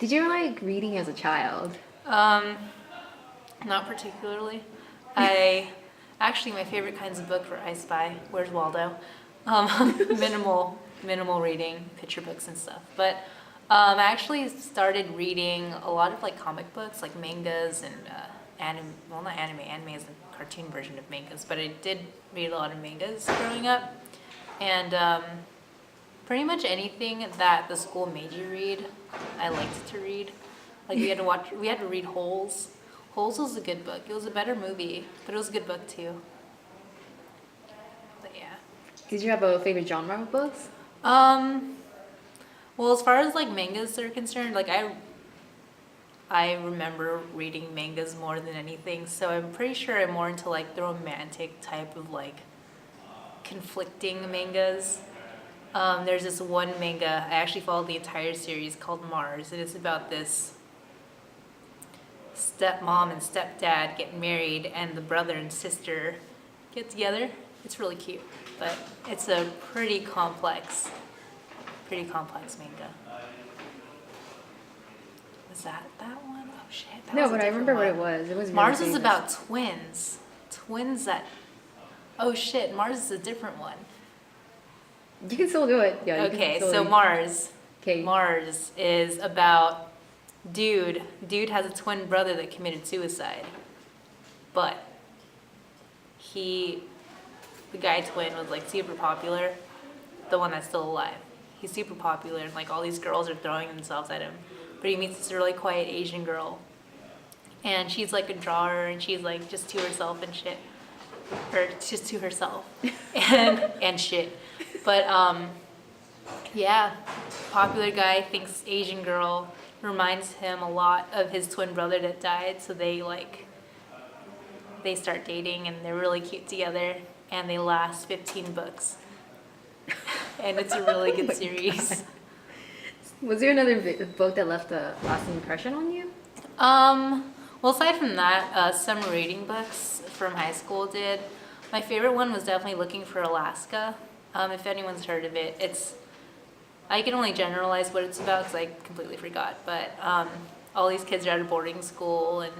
Did you like reading as a child? Um, Not particularly. I actually my favorite kinds of book were I Spy, Where's Waldo, minimal reading, picture books and stuff. But I actually started reading a lot of like comic books, like mangas and anime. Well, not anime. Anime is the cartoon version of mangas, but I did read a lot of mangas growing up, and pretty much anything that the school made you read, I liked to read. Like we had to read Holes. Holes was a good book. It was a better movie, but it was a good book too. But yeah. Did you have a favorite genre of books? Um, well, as far as like mangas are concerned, like I remember reading mangas more than anything, so I'm pretty sure I'm more into like the romantic type of like conflicting mangas. There's this one manga, I actually followed the entire series called Mars, and it's about this stepmom and stepdad get married and the brother and sister get together. It's really cute, but it's a pretty complex manga. Was that one? Oh shit, that No, was a but I different remember what it one. was. It was really Mars is famous. about twins. Twins that, oh shit, Mars is a different one. You can still do it. Yeah. You can Okay, still so do it. Mars. Okay. Mars is about dude. Dude has a twin brother that committed suicide. But the guy twin was like super popular, the one that's still alive. He's super popular and like all these girls are throwing themselves at him. But he meets this really quiet Asian girl. And she's like a drawer and she's like just to herself and shit. Or just to herself. And shit. But yeah, popular guy thinks Asian girl reminds him a lot of his twin brother that died, so they start dating and they're really cute together and they last 15 books. And it's a really good series. Was there another book that left a lasting impression on you? Well, aside from that, some reading books from high school did. My favorite one was definitely Looking for Alaska. If anyone's heard of it, I can only generalize what it's about because I completely forgot. But all these kids are at a boarding school and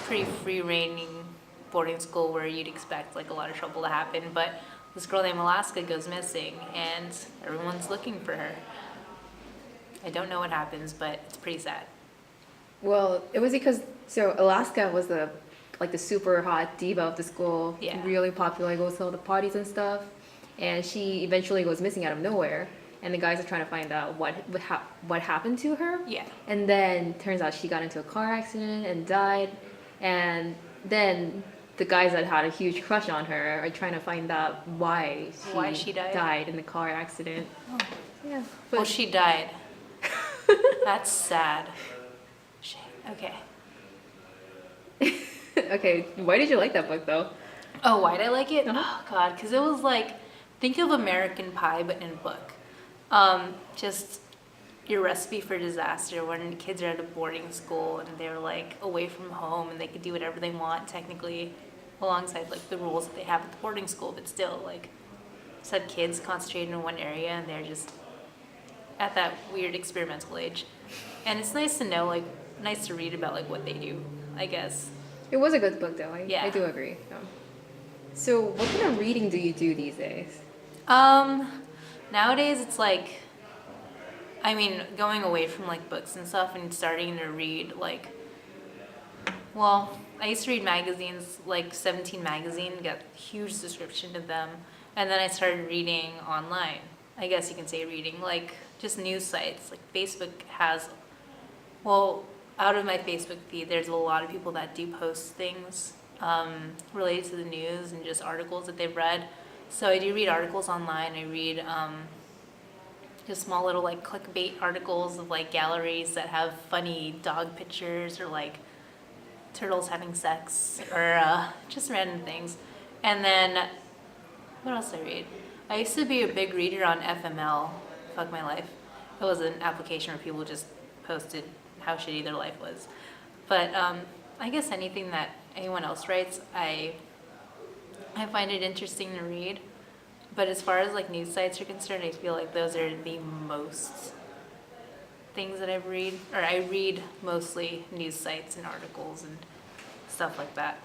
pretty free-reigning boarding school where you'd expect like a lot of trouble to happen. But this girl named Alaska goes missing and everyone's looking for her. I don't know what happens, but it's pretty sad. Well, it was because Alaska was the super hot diva of the school, Yeah. really popular, goes to all the parties and stuff, and she eventually goes missing out of nowhere, and the guys are trying to find out what happened to her. Yeah. And then turns out she got into a car accident and died, and then the guys that had a huge crush on her are trying to find out why she died? died in the car accident. Oh. Yeah. Well, she died. That's sad. Shit. Okay. Okay, why did you like that book though? Oh, why'd I like it? Uh-huh. Oh God, because it was like, think of American Pie but in a book. Just your recipe for disaster when kids are at a boarding school and they're like away from home and they could do whatever they want technically, alongside like the rules that they have at the boarding school, but still like, just had kids concentrated in one area and they're just at that weird experimental age. And it's nice to know, like, nice to read about like what they do, I guess. It was a good book though. Yeah. I do agree. Yeah. So, what kind of reading do you do these days? Nowadays it's like, I mean, going away from like books and stuff and starting to read like, well, I used to read magazines, like 17 magazine, got a huge subscription to them, and then I started reading online. I guess you can say reading, like just news sites, like Facebook has, well, out of my Facebook feed, there's a lot of people that do post things related to the news and just articles that they've read. So I do read articles online. I read just small little like clickbait articles of like galleries that have funny dog pictures or like turtles having sex or just random things. And then what else I read? I used to be a big reader on FML. Fuck my life. It was an application where people just posted how shitty their life was. But I guess anything that anyone else writes, I find it interesting to read. But as far as like news sites are concerned, I feel like those are the most things that I read mostly news sites and articles and stuff like that.